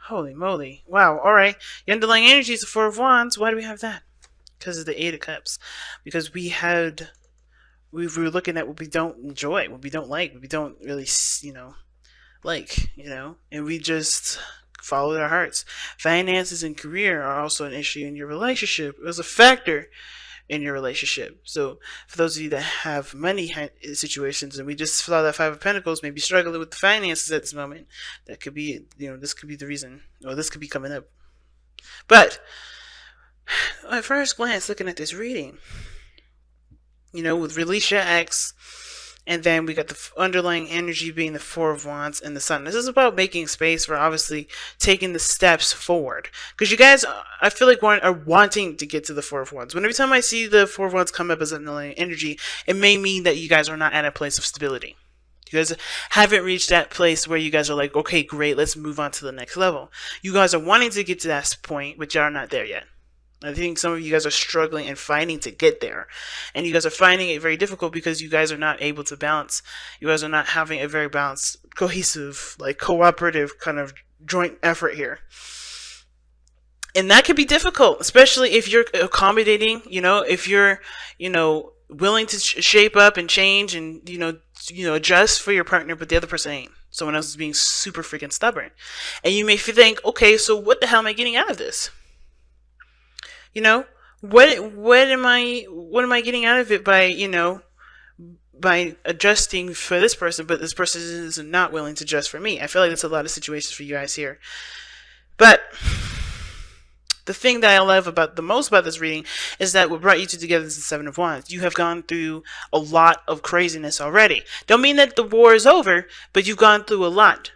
Holy moly. Wow. All right. The underlying energy is the Four of Wands. Why do we have that? Because of the Eight of Cups. Because we were looking at what we don't enjoy, what we don't like, what we don't really, and we just followed our hearts. Finances and career are also an issue in your relationship. It was a factor in your relationship. So for those of you that have money situations, and we just saw that Five of Pentacles, maybe struggling with the finances at this moment, that could be, this could be the reason, or this could be coming up. But at first glance, looking at this reading, with release your ex, and then we got the underlying energy being the Four of Wands and the Sun. This is about making space for obviously taking the steps forward. Because you guys, I feel like, are wanting to get to the Four of Wands. Every time I see the Four of Wands come up as underlying energy, it may mean that you guys are not at a place of stability. You guys haven't reached that place where you guys are like, okay, great, let's move on to the next level. You guys are wanting to get to that point, but you are not there yet. I think some of you guys are struggling and fighting to get there. And you guys are finding it very difficult because you guys are not able to balance. You guys are not having a very balanced, cohesive, cooperative kind of joint effort here. And that can be difficult, especially if you're accommodating, if you're, willing to shape up and change and, adjust for your partner, but the other person ain't. Someone else is being super freaking stubborn. And you may think, okay, so what the hell am I getting out of this? What am I getting out of it by adjusting for this person, but this person is not willing to adjust for me? I feel like that's a lot of situations for you guys here. But the thing that I love the most about this reading is that what brought you two together is the Seven of Wands. You have gone through a lot of craziness already. Don't mean that the war is over, but you've gone through a lot.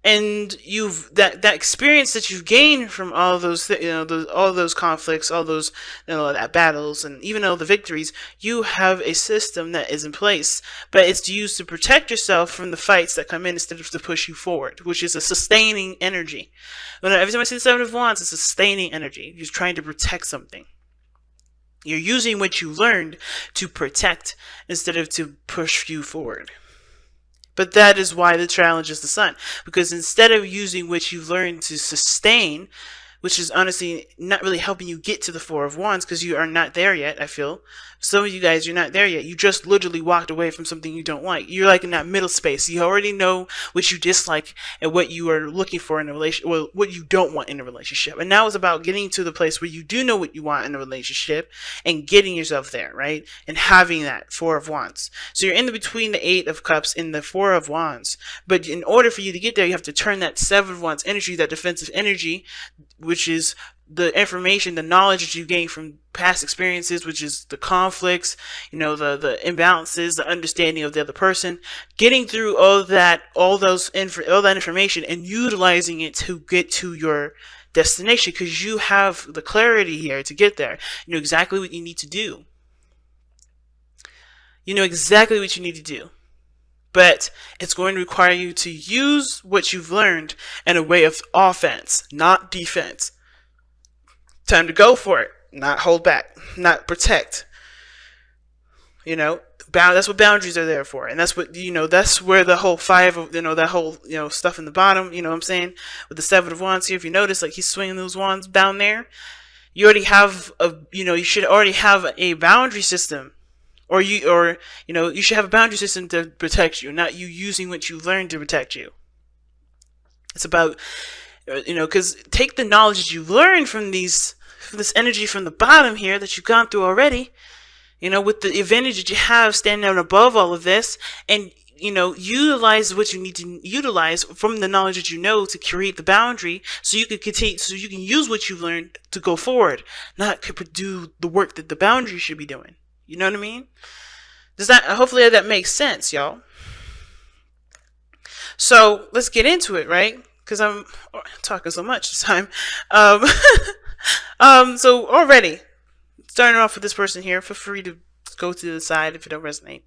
And that experience that you've gained from all those all those conflicts, all those battles, and even all the victories, you have a system that is in place, but it's used to protect yourself from the fights that come in instead of to push you forward, which is a sustaining energy. Every time I see the Seven of Wands, it's a sustaining energy. You're trying to protect something. You're using what you learned to protect instead of to push you forward. But that is why the challenge is the Sun. Because instead of using what you've learned to sustain, which is honestly not really helping you get to the Four of Wands, because you are not there yet, I feel. Some of you guys, you're not there yet. You just literally walked away from something you don't like. You're like in that middle space. You already know what you dislike and what you are looking for in a relationship, well, what you don't want in a relationship. And now it's about getting to the place where you do know what you want in a relationship and getting yourself there, right? And having that Four of Wands. So you're in between the Eight of Cups and the Four of Wands. But in order for you to get there, you have to turn that Seven of Wands energy, that defensive energy, which is the information, the knowledge that you gain from past experiences, which is the conflicts, the imbalances, the understanding of the other person, getting through all that information and utilizing it to get to your destination, because you have the clarity here to get there. You know exactly what you need to do. You know exactly what you need to do. But it's going to require you to use what you've learned in a way of offense, not defense. Time to go for it, not hold back, not protect. That's what boundaries are there for. And that's what, that's where the whole five of, that whole, stuff in the bottom, what I'm saying? With the Seven of Wands here, if you notice, he's swinging those wands down there. You already have you should already have a boundary system. Or you should have a boundary system to protect you, not you using what you learned to protect you. It's about, because take the knowledge that you've learned from this energy from the bottom here that you've gone through already, with the advantage that you have standing out above all of this, and, utilize what you need to utilize from the knowledge that you know to create the boundary so you can continue, so you can use what you've learned to go forward, not do the work that the boundary should be doing. You know what I mean? Hopefully that makes sense, y'all. So let's get into it, right? Because I'm talking so much this time. So already starting off with this person here, feel free to go to the side if it don't resonate.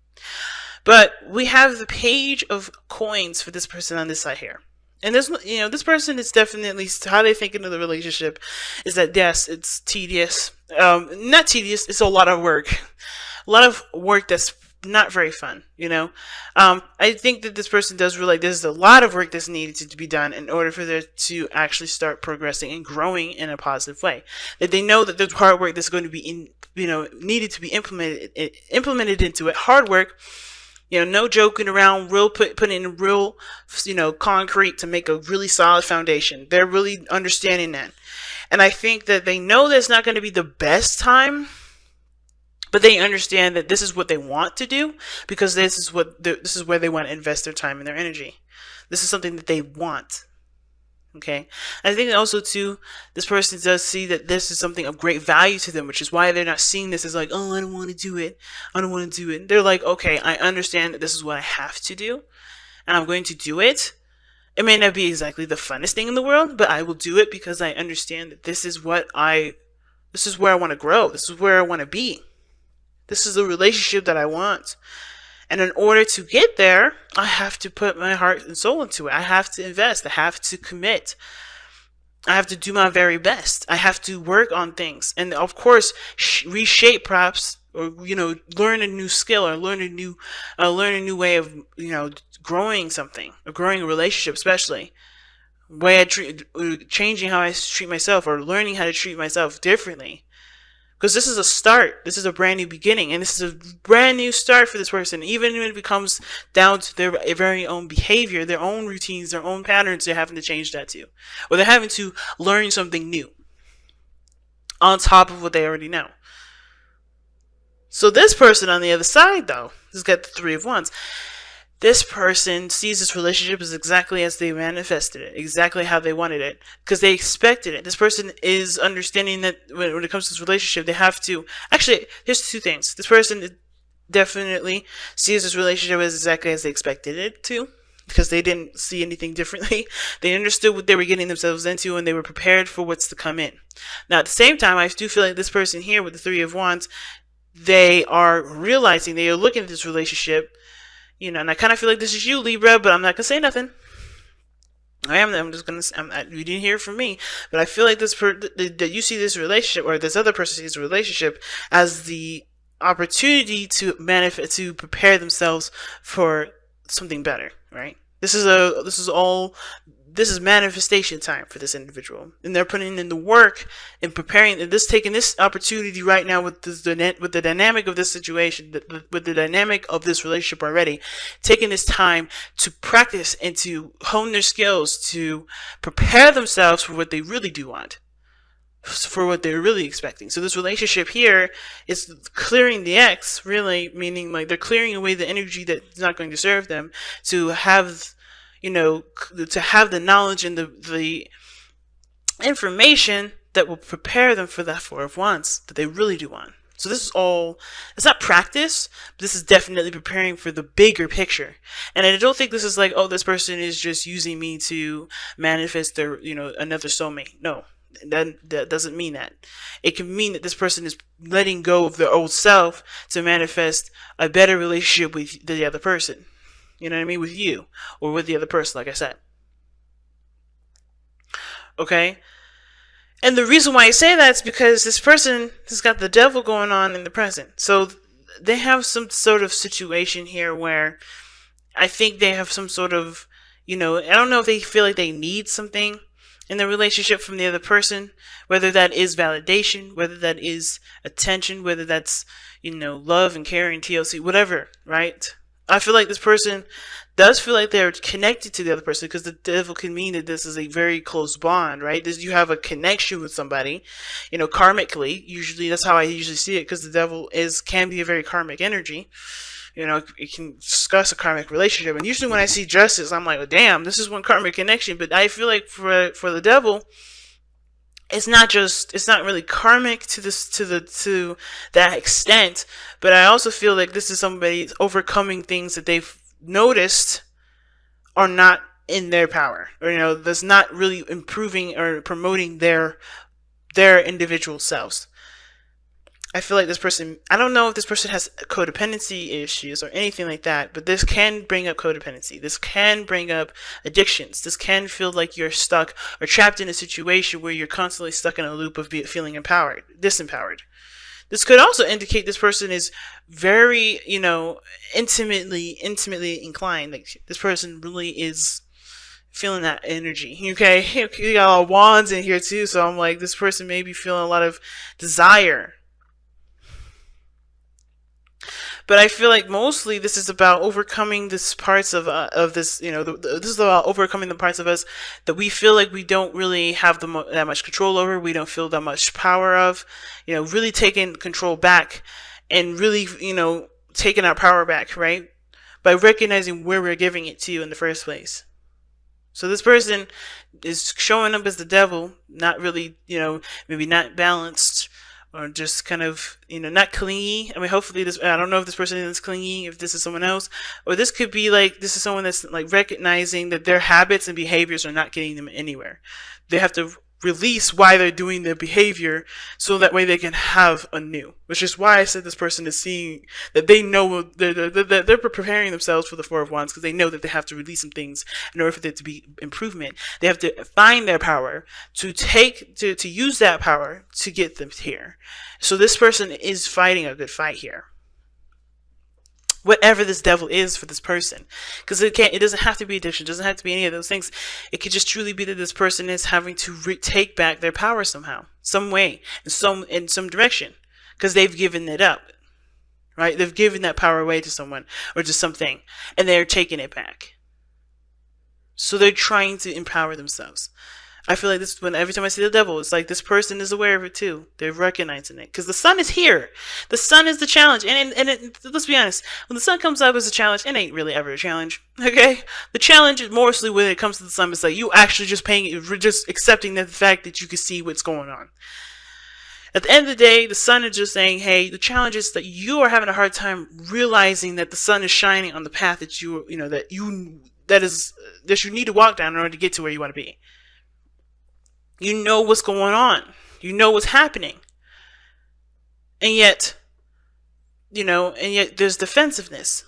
But we have the Page of Coins for this person on this side here. And this person is definitely, how they think into the relationship is that, yes, it's tedious. Not tedious, it's a lot of work. A lot of work that's, not very fun, you know. I think that this person does realize there's a lot of work that's needed to be done in order for them to actually start progressing and growing in a positive way. That they know that there's hard work that's going to be needed to be implemented into it. Hard work, no joking around, putting in real, concrete to make a really solid foundation. They're really understanding that. And I think that they know that it's not going to be the best time, but they understand that this is what they want to do, because this is where they want to invest their time and their energy. This is something that they want. Okay. I think also too, this person does see that this is something of great value to them, which is why they're not seeing this as like, oh, I don't want to do it. I don't want to do it. They're like, okay, I understand that this is what I have to do, and I'm going to do it. It may not be exactly the funnest thing in the world, but I will do it because I understand that this is where I want to grow. This is where I want to be. This is the relationship that I want. And in order to get there, I have to put my heart and soul into it. I have to invest. I have to commit. I have to do my very best. I have to work on things. And of course, reshape perhaps, or, learn a new skill, or learn a new way of, growing something, or growing a relationship, especially. Way changing how I treat myself, or learning how to treat myself differently. Because this is a start. This is a brand new beginning. And this is a brand new start for this person. Even when it comes down to their very own behavior, their own routines, their own patterns, they're having to change that too. Or they're having to learn something new on top of what they already know. So this person on the other side, though, has got the Three of Wands. This person sees this relationship as exactly as they manifested it, exactly how they wanted it, because they expected it. This person is understanding that when it comes to this relationship, they have to... Actually, here's two things. This person definitely sees this relationship as exactly as they expected it to, because they didn't see anything differently. They understood what they were getting themselves into, and they were prepared for what's to come in. Now, at the same time, I do feel like this person here with the Three of Wands, they are realizing, they are looking at this relationship, and I kind of feel like this is you, Libra, but I'm not going to say nothing. I'm just going to, you didn't hear it from me, but I feel like that you see this relationship, or this other person sees a relationship as the opportunity to prepare themselves for something better, right? This is manifestation time for this individual, and they're putting in the work and preparing, and taking this opportunity right now with the dynamic of this situation, with the dynamic of this relationship already, taking this time to practice and to hone their skills, to prepare themselves for what they really do want, for what they're really expecting. So this relationship here is clearing the X, really, meaning like they're clearing away the energy that's not going to serve them, to have to have the knowledge and the information that will prepare them for that Four of Wands that they really do want. So this is all, it's not practice, but this is definitely preparing for the bigger picture. And I don't think this is like, oh, this person is just using me to manifest their, another soulmate. No, that doesn't mean that. It can mean that this person is letting go of their old self to manifest a better relationship with the other person. You know what I mean? With you, or with the other person, like I said. Okay? And the reason why I say that is because this person has got the devil going on in the present. So they have some sort of situation here where I think they have some sort of, I don't know if they feel like they need something in the relationship from the other person, whether that is validation, whether that is attention, whether that's, love and caring, TLC, whatever, right? I feel like this person does feel like they're connected to the other person, because the devil can mean that this is a very close bond, right? You have a connection with somebody, karmically. Usually, that's how I usually see it, because the devil can be a very karmic energy. It can discuss a karmic relationship. And usually when I see justice, I'm like, oh, damn, this is one karmic connection. But I feel like for the devil, it's not really karmic to that extent, but I also feel like this is somebody overcoming things that they've noticed are not in their power, or that's not really improving or promoting their individual selves. I feel like this person, I don't know if this person has codependency issues or anything like that, but this can bring up codependency. This can bring up addictions. This can feel like you're stuck or trapped in a situation where you're constantly stuck in a loop of feeling disempowered. This could also indicate this person is very, intimately inclined. Like this person really is feeling that energy. Okay, you got all wands in here too, so I'm like, this person may be feeling a lot of desire. But I feel like mostly this is about overcoming this parts of this. This is about overcoming the parts of us that we feel like we don't really have that much control over. We don't feel that much power of. Really taking control back, and really, taking our power back, right? By recognizing where we're giving it to in the first place. So this person is showing up as the devil, not really, maybe not balanced, or just kind of, not clingy. I mean, hopefully I don't know if this person is clingy, if this is someone else, or this could be like, this is someone that's like recognizing that their habits and behaviors are not getting them anywhere. They have to release why they're doing their behavior, so that way they can have a new. Which is why I said this person is seeing that they know they're preparing themselves for the Four of Wands, because they know that they have to release some things in order for there to be improvement. They have to find their power to use that power to get them here. So this person is fighting a good fight here, whatever this devil is for this person, because it doesn't have to be addiction, it doesn't have to be any of those things. It could just truly be that this person is having to take back their power somehow, some way, in some direction, because they've given it up, right? They've given that power away to someone or to something, and they're taking it back. So they're trying to empower themselves. I feel like this, when every time I see the devil, it's like this person is aware of it too. They're recognizing it, because the sun is here. The sun is the challenge, and let's be honest. When the sun comes up as a challenge, it ain't really ever a challenge. Okay, the challenge is mostly when it comes to the sun. It's like you actually just accepting the fact that you can see what's going on. At the end of the day, the sun is just saying, hey, the challenge is that you are having a hard time realizing that the sun is shining on the path that you need to walk down in order to get to where you want to be. You know what's going on. You know what's happening. And yet there's defensiveness.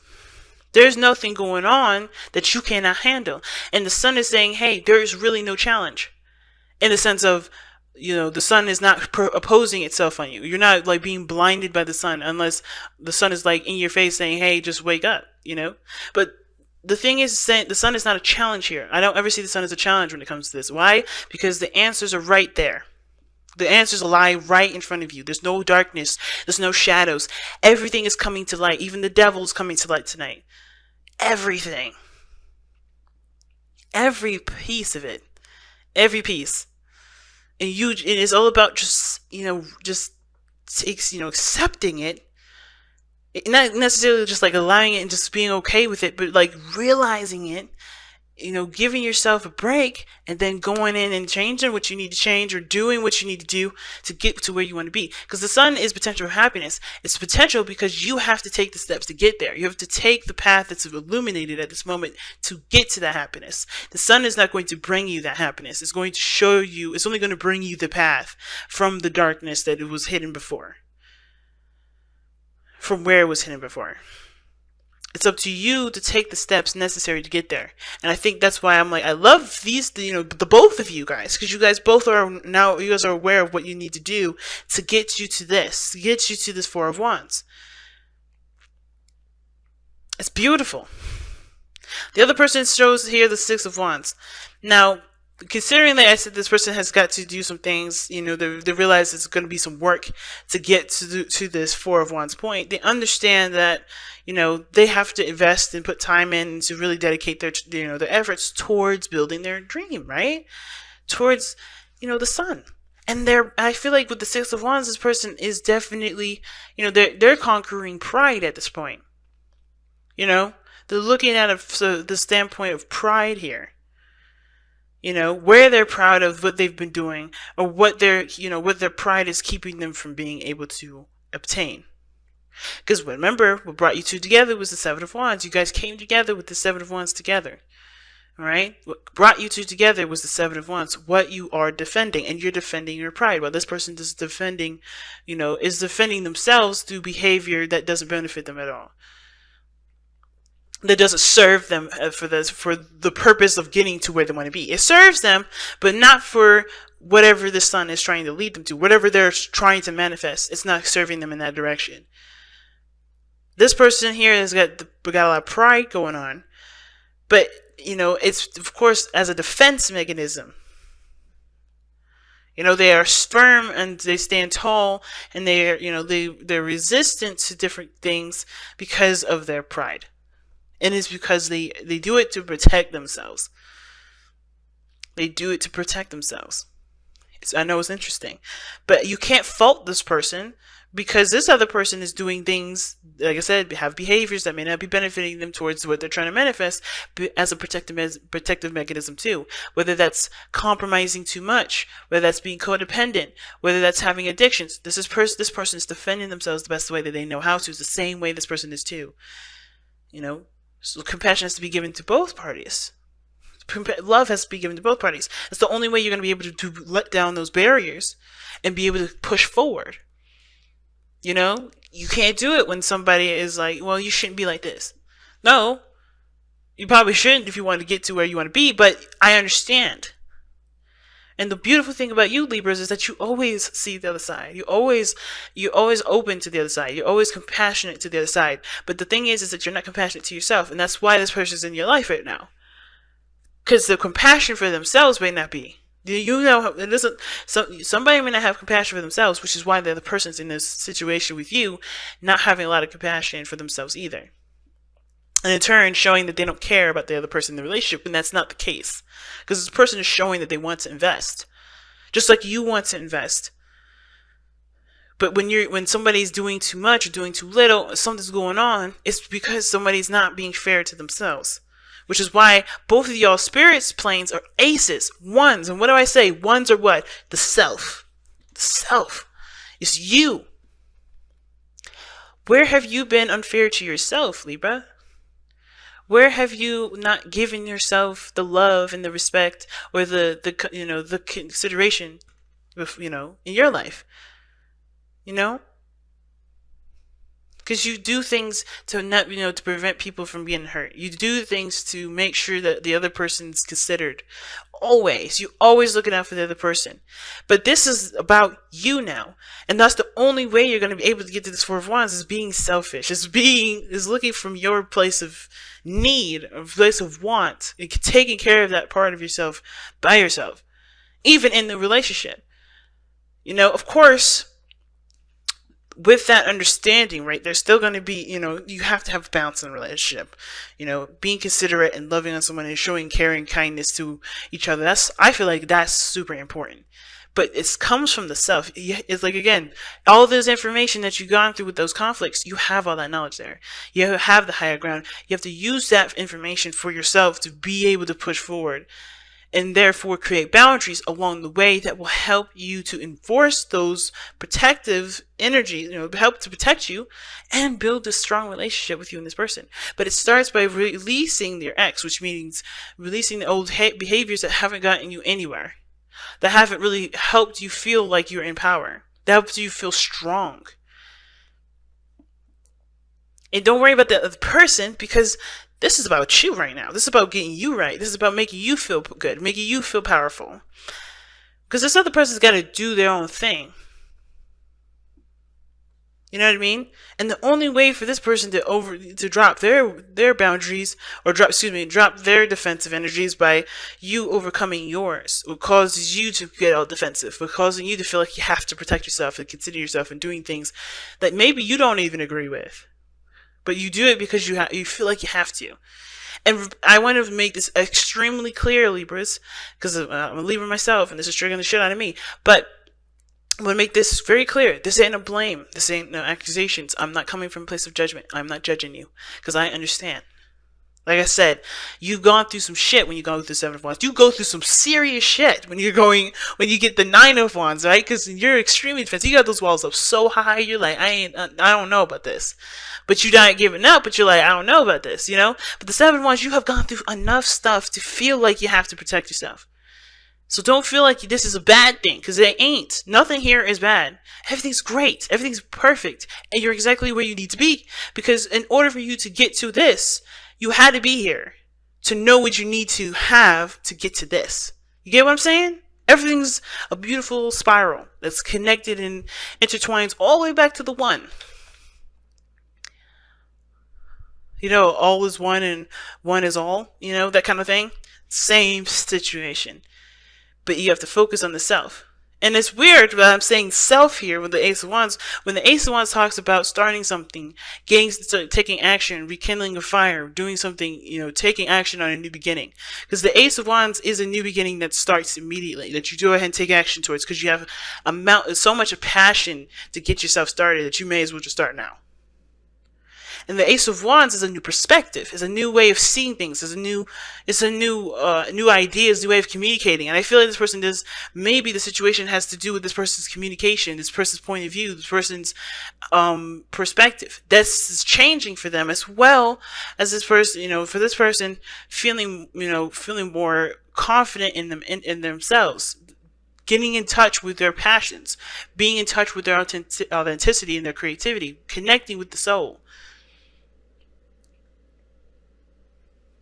There's nothing going on that you cannot handle. And the sun is saying, hey, there is really no challenge. In the sense of, the sun is not opposing itself on you. You're not like being blinded by the sun, unless the sun is like in your face saying, hey, just wake up, But the thing is, the sun is not a challenge here. I don't ever see the sun as a challenge when it comes to this. Why? Because the answers are right there. The answers lie right in front of you. There's no darkness. There's no shadows. Everything is coming to light. Even the devil is coming to light tonight. Everything. Every piece of it. Every piece. And it is all about just accepting it. Not necessarily just like allowing it and just being okay with it, but like realizing it, giving yourself a break, and then going in and changing what you need to change, or doing what you need to do to get to where you want to be. Because the sun is potential for happiness. It's potential because you have to take the steps to get there. You have to take the path that's illuminated at this moment to get to that happiness. The sun is not going to bring you that happiness. It's going to show you, it's only going to bring you the path from the darkness that it was hidden before. From where it was hidden before. It's up to you to take the steps necessary to get there. And I think that's why I'm like, I love these, the both of you guys, because you guys both are now, you guys are aware of what you need to do to get you to this, Four of Wands. It's beautiful. The other person shows here the Six of Wands. Now, considering that I said this person has got to do some things, they realize it's going to be some work to get to this Four of Wands point. They understand that, they have to invest and put time in to really dedicate their efforts towards building their dream, right? Towards, the sun. And I feel like with the Six of Wands, this person is definitely, they're conquering pride at this point. They're looking at the standpoint of pride here. Where they're proud of what they've been doing, or what their pride is keeping them from being able to obtain. Because remember, what brought you two together was the Seven of Wands. You guys came together with the Seven of Wands together. All right? What brought you two together was the Seven of Wands. What you are defending, and you're defending your pride. While this person is defending themselves through behavior that doesn't benefit them at all. That doesn't serve them for the purpose of getting to where they want to be. It serves them, but not for whatever the sun is trying to lead them to, whatever they're trying to manifest, it's not serving them in that direction. This person here has got a lot of pride going on, but it's of course as a defense mechanism. They are firm and they stand tall, and they're resistant to different things because of their pride, and it's because they do it to protect themselves. They do it to protect themselves. I know it's interesting, but you can't fault this person, because this other person is doing things, like I said, have behaviors that may not be benefiting them towards what they're trying to manifest as a protective mechanism too. Whether that's compromising too much, whether that's being codependent, whether that's having addictions. This person is defending themselves the best way that they know how to. It's the same way this person is too. So compassion has to be given to both parties. Love has to be given to both parties. It's the only way you're going to be able to let down those barriers and be able to push forward. You can't do it when somebody is like, well, you shouldn't be like this. No, you probably shouldn't if you want to get to where you want to be, but I understand. And the beautiful thing about you, Libras, is that you always see the other side. You're always open to the other side. You're always compassionate to the other side. But the thing is that you're not compassionate to yourself, and that's why this person's in your life right now. Because the compassion for themselves may not be. It isn't. Somebody may not have compassion for themselves, which is why the other person's in this situation with you, not having a lot of compassion for themselves either. And in turn, showing that they don't care about the other person in the relationship, and that's not the case. Because this person is showing that they want to invest, just like you want to invest. But when somebody's doing too much or doing too little, something's going on, it's because somebody's not being fair to themselves. Which is why both of y'all spirits planes are aces, ones. And what do I say? Ones are what? The self. The self. It's you. Where have you been unfair to yourself, Libra? Where have you not given yourself the love and the respect or the consideration in your life? Because you do things to not, to prevent people from being hurt. You do things to make sure that the other person's considered. Always. You always looking out for the other person. But this is about you now. And that's the only way you're going to be able to get to this Four of Wands, is being selfish. Is looking from your place of need, a place of want, and taking care of that part of yourself by yourself. Even in the relationship. Of course, with that understanding, right, there's still going to be, you have to have balance in a relationship. Being considerate and loving on someone and showing caring kindness to each other. I feel like that's super important. But it comes from the self. It's like, again, all this information that you've gone through with those conflicts, you have all that knowledge there. You have the higher ground. You have to use that information for yourself to be able to push forward. And therefore create boundaries along the way that will help you to enforce those protective energies, help to protect you and build a strong relationship with you and this person. But it starts by releasing your ex, which means releasing the old behaviors that haven't gotten you anywhere, that haven't really helped you feel like you're in power, that helps you feel strong. And don't worry about the other person, because this is about you right now. This is about getting you right. This is about making you feel good, making you feel powerful. Because this other person's got to do their own thing. You know what I mean? And the only way for this person to drop their boundaries, or drop their defensive energies, by you overcoming yours. It causes you to get all defensive. It causing you to feel like you have to protect yourself and consider yourself and doing things that maybe you don't even agree with. But you do it because you feel like you have to. And I want to make this extremely clear, Libras, because I'm a Libra myself, and this is triggering the shit out of me. But I'm going to make this very clear. This ain't a blame. This ain't no accusations. I'm not coming from a place of judgment. I'm not judging you, because I understand. Like I said, you've gone through some shit when you go through the Seven of Wands. You go through some serious shit when you get the Nine of Wands, right? Because you're extremely defensive. You got those walls up so high, you're like, I don't know about this. But you're not giving up, but you're like, I don't know about this, But the Seven of Wands, you have gone through enough stuff to feel like you have to protect yourself. So don't feel like this is a bad thing, because it ain't. Nothing here is bad. Everything's great. Everything's perfect. And you're exactly where you need to be. Because in order for you to get to this, you had to be here to know what you need to have to get to this. You get what I'm saying? Everything's a beautiful spiral that's connected and intertwines all the way back to the one. You know, all is one and one is all, you know, that kind of thing. Same situation. But you have to focus on the self. And it's weird that I'm saying self here with the Ace of Wands. When the Ace of Wands talks about starting something, taking action, rekindling a fire, doing something, you know, taking action on a new beginning. Because the Ace of Wands is a new beginning that starts immediately, that you go ahead and take action towards, because you have so much of passion to get yourself started that you may as well just start now. And the Ace of Wands is a new perspective, is a new way of seeing things, is a new idea, is a new way of communicating. And I feel like this person does, maybe the situation has to do with this person's communication, this person's point of view, this person's perspective. That's changing for them, as well as this person, you know, for this person feeling more confident in themselves. Getting in touch with their passions, being in touch with their authenticity and their creativity, connecting with the soul.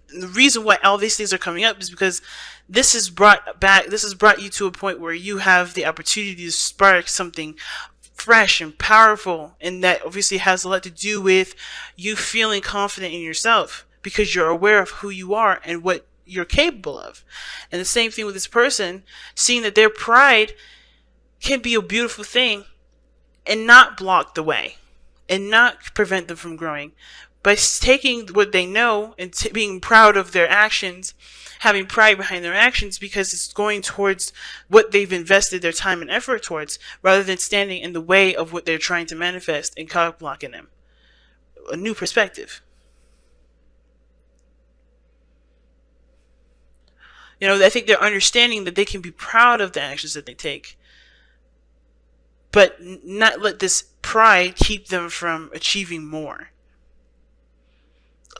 The reason why all these things are coming up is because this has brought you to a point where you have the opportunity to spark something fresh and powerful, and that obviously has a lot to do with you feeling confident in yourself, because you're aware of who you are and what you're capable of. And the same thing with this person, seeing that their pride can be a beautiful thing and not block the way and not prevent them from growing. By taking what they know and being proud of their actions, having pride behind their actions, because it's going towards what they've invested their time and effort towards, rather than standing in the way of what they're trying to manifest and cock blocking them. A new perspective. You know, I think they're understanding that they can be proud of the actions that they take, but not let this pride keep them from achieving more.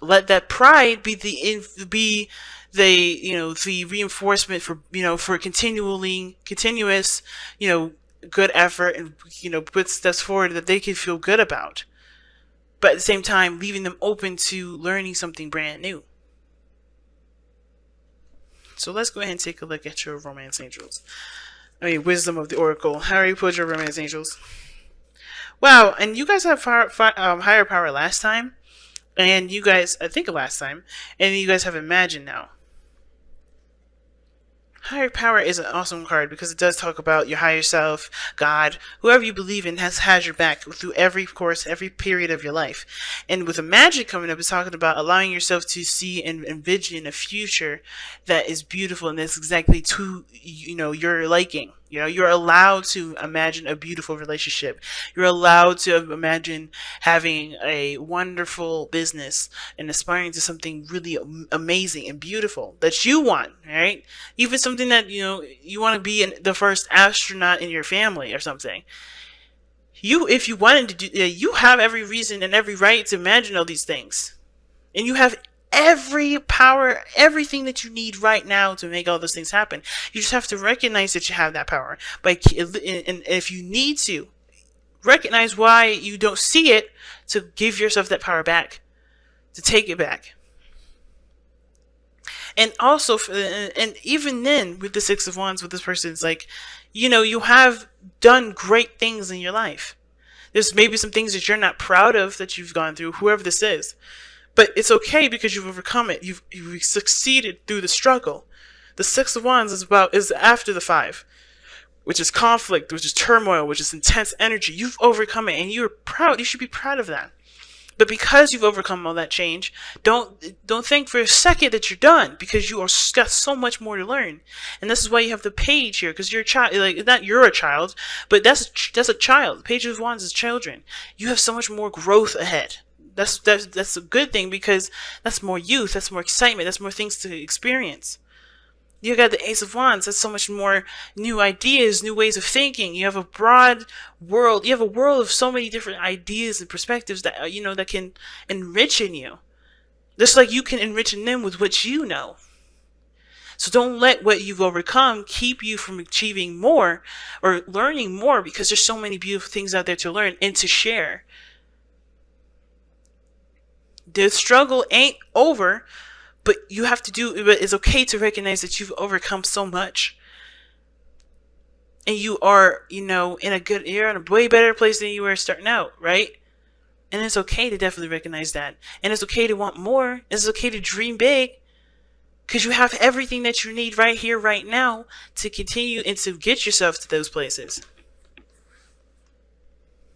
Let that pride be the reinforcement for continuous, good effort, and put steps forward that they can feel good about. But at the same time, leaving them open to learning something brand new. So let's go ahead and take a look at your romance angels. Wisdom of the Oracle. How are you put your romance angels? Wow, and you guys have higher power last time. And you guys, I think last time, and you guys have Imagine now. Higher power is an awesome card because it does talk about your higher self, God, whoever you believe in has your back through every period of your life. And with Imagine coming up, it's talking about allowing yourself to see and envision a future that is beautiful and that's exactly to your liking. You're allowed to imagine a beautiful relationship. You're allowed to imagine having a wonderful business and aspiring to something really amazing and beautiful that you want, right? Even something that, you want to be the first astronaut in your family or something. If you wanted to do, you have every reason and every right to imagine all these things. And you have every power, everything that you need right now to make all those things happen. You just have to recognize that you have that power. And if you need to, recognize why you don't see it, to give yourself that power back, to take it back. And also, and even then, with the Six of Wands, with this person, it's like, you have done great things in your life. There's maybe some things that you're not proud of that you've gone through, whoever this is. But it's okay because you've overcome it. You've succeeded through the struggle. The Six of Wands is after the Five, which is conflict, which is turmoil, which is intense energy. You've overcome it, and you're proud. You should be proud of that. But because you've overcome all that change, don't think for a second that you're done, because you got so much more to learn. And this is why you have the Page here, because you're a child. Not you're a child, but that's a child. The Page of Wands is children. You have so much more growth ahead. That's a good thing, because that's more youth, that's more excitement, that's more things to experience. You got the Ace of Wands, that's so much more new ideas, new ways of thinking. You have a broad world. You have a world of so many different ideas and perspectives that that can enrich in you. Just like you can enrich in them with what you know. So don't let what you've overcome keep you from achieving more or learning more, because there's so many beautiful things out there to learn and to share. The struggle ain't over, but but it's okay to recognize that you've overcome so much. and you are, you're in a way better place than you were starting out, right? And it's okay to definitely recognize that. And it's okay to want more. It's okay to dream big, because you have everything that you need right here, right now, to continue and to get yourself to those places.